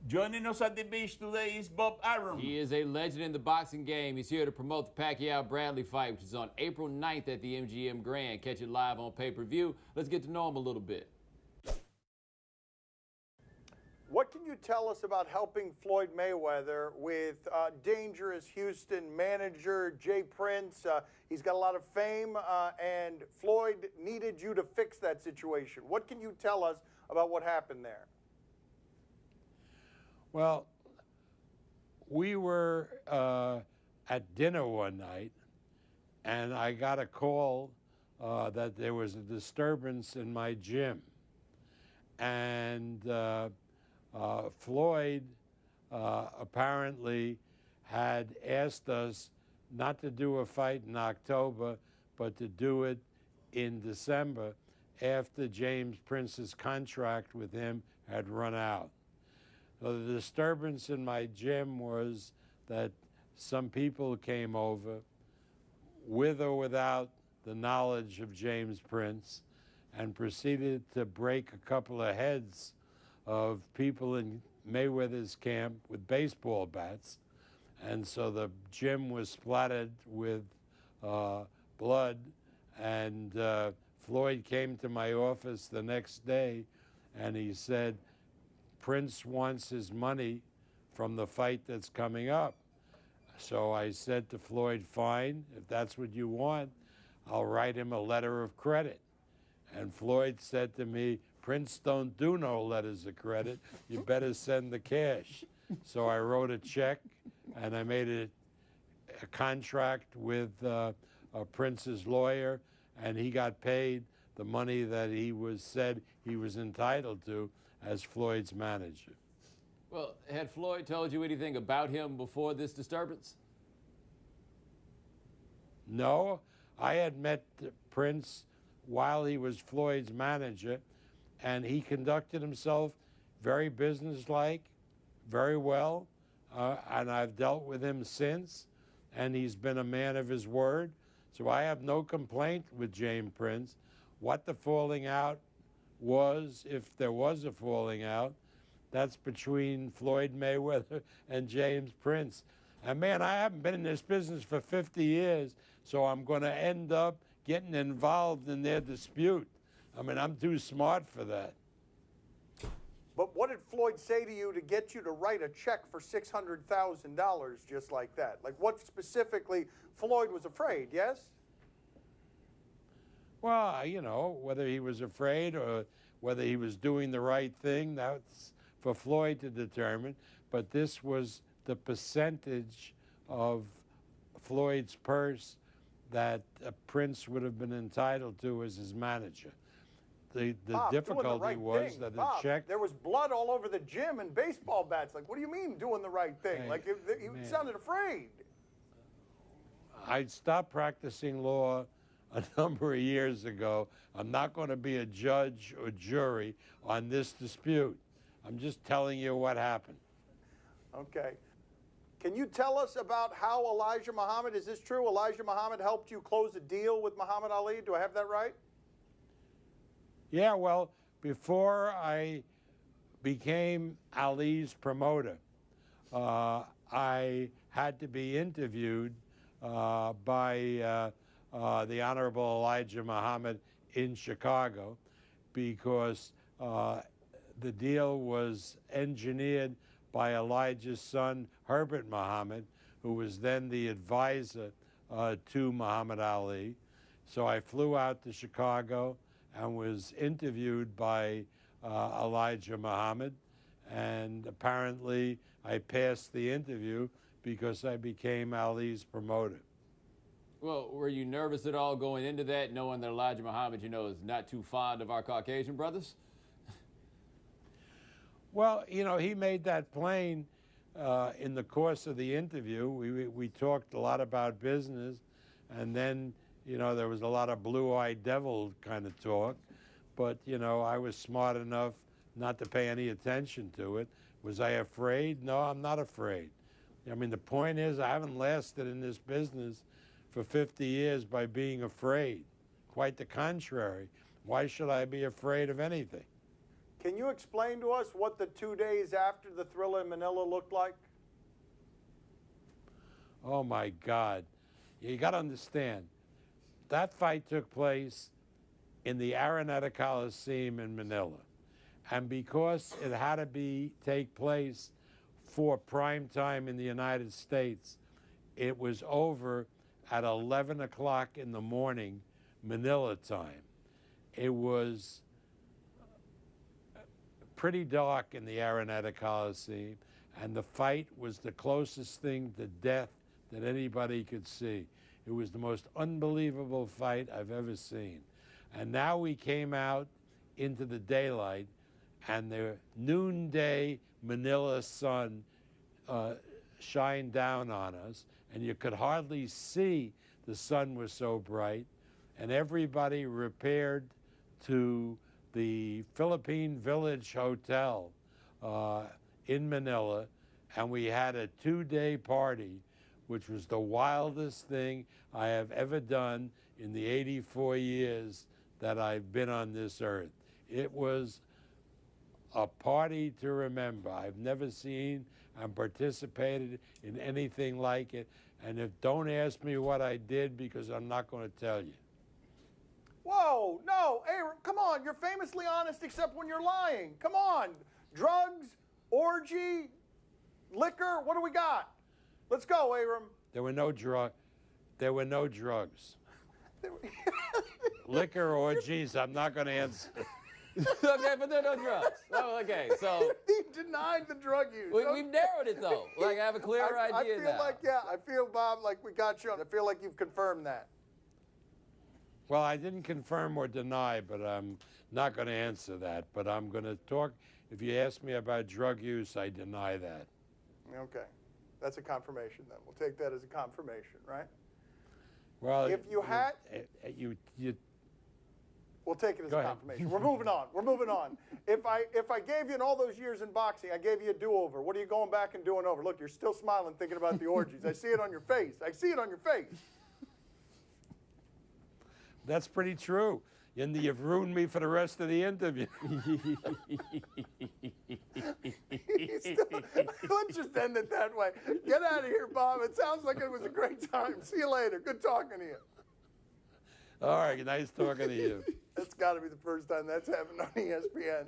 Joining us at the beach today is Bob Arum. He is a legend in the boxing game. He's here to promote the Pacquiao-Bradley fight, which is on April 9th at the MGM Grand. Catch it live on pay-per-view. Let's get to know him a little bit. What can you tell us about helping Floyd Mayweather with dangerous Houston manager Jay Prince? He's got a lot of fame, and Floyd needed you to fix that situation. What can you tell us about what happened there? Well, we were at dinner one night, and I got a call that there was a disturbance in my gym. And Floyd apparently had asked us not to do a fight in October, but to do it in December after James Prince's contract with him had run out. So the disturbance in my gym was that some people came over with or without the knowledge of James Prince and proceeded to break a couple of heads of people in Mayweather's camp with baseball bats. And so the gym was splattered with blood. And Floyd came to my office the next day and he said, Prince wants his money from the fight that's coming up. So I said to Floyd, fine, if that's what you want, I'll write him a letter of credit. And Floyd said to me, Prince don't do no letters of credit. You better send the cash. So I wrote a check and I made a contract with Prince's lawyer, and he got paid the money that he said he was entitled to as Floyd's manager. Well, had Floyd told you anything about him before this disturbance? No, I had met Prince while he was Floyd's manager, and he conducted himself very businesslike, very well, and I've dealt with him since, and he's been a man of his word. So I have no complaint with James Prince. What the falling out was, if there was a falling out, that's between Floyd Mayweather and James Prince. And man, I haven't been in this business for 50 years, so I'm going to end up getting involved in their dispute. I mean, I'm too smart for that. But what did Floyd say to you to get you to write a check for $600,000 just like that? Like, what specifically? Floyd was afraid, yes? Well, you know, whether he was afraid or whether he was doing the right thing, that's for Floyd to determine. But this was the percentage of Floyd's purse that Prince would have been entitled to as his manager. The Bob, difficulty was thing. that the Bob, check... There was blood all over the gym and baseball bats. Like, what do you mean doing the right thing? Hey, like, you sounded afraid. I stopped practicing law a number of years ago. I'm not going to be a judge or jury on this dispute. I'm just telling you what happened. Okay. Can you tell us about how Elijah Muhammad, is this true? Elijah Muhammad helped you close a deal with Muhammad Ali? Do I have that right? Yeah, well, before I became Ali's promoter, I had to be interviewed by the Honorable Elijah Muhammad in Chicago because the deal was engineered by Elijah's son, Herbert Muhammad, who was then the advisor to Muhammad Ali. So I flew out to Chicago and was interviewed by Elijah Muhammad, and apparently I passed the interview because I became Ali's promoter. Well, were you nervous at all going into that, knowing that Elijah Muhammad, you know, is not too fond of our Caucasian brothers? Well, you know, he made that plain in the course of the interview. We talked a lot about business, and then, you know, there was a lot of blue-eyed devil kind of talk. But, you know, I was smart enough not to pay any attention to it. Was I afraid? No, I'm not afraid. I mean, the point is I haven't lasted in this business for 50 years by being afraid. Quite the contrary. Why should I be afraid of anything? Can you explain to us what the 2 days after the THRILLA in Manila looked like? Oh my God. You got to understand, that fight took place in the Araneta Coliseum in Manila. And because it had to take place for prime time in the United States, it was over at 11 o'clock in the morning, Manila time. It was pretty dark in the Araneta Coliseum, and the fight was the closest thing to death that anybody could see. It was the most unbelievable fight I've ever seen. And now we came out into the daylight, and the noonday Manila sun shined down on us, and you could hardly see, the sun was so bright, and everybody repaired to the Philippine Village Hotel in Manila, and we had a 2-day party, which was the wildest thing I have ever done in the 84 years that I've been on this earth. It was a party to remember. I've never seen and participated in anything like it. And don't ask me what I did, because I'm not going to tell you. Whoa, no, Arum, come on. You're famously honest except when you're lying. Come on. Drugs, orgy, liquor, what do we got? Let's go, Arum. There were no drugs. Liquor orgies, I'm not going to answer. Okay, but there are no drugs. Oh, okay, so He denied the drug use. we've narrowed it though. Like I have a clearer idea I feel now. like, yeah, I feel, Bob, like we got you on. I feel like you've confirmed that. Well, I didn't confirm or deny, but I'm not going to answer that. But I'm going to talk. If you ask me about drug use, I deny that. Okay. That's a confirmation then. We'll take that as a confirmation, right? Well, If you had... you We'll take it as Go a ahead. confirmation. We're moving on. We're moving on. If I gave you in all those years in boxing, I gave you a do-over. What are you going back and doing over? Look, you're still smiling thinking about the orgies. I see it on your face. I see it on your face. That's pretty true. And you've ruined me for the rest of the interview. Let's just end it that way. Get out of here, Bob. It sounds like it was a great time. See you later. Good talking to you. All right, nice talking to you. That's got to be the first time that's happened on ESPN.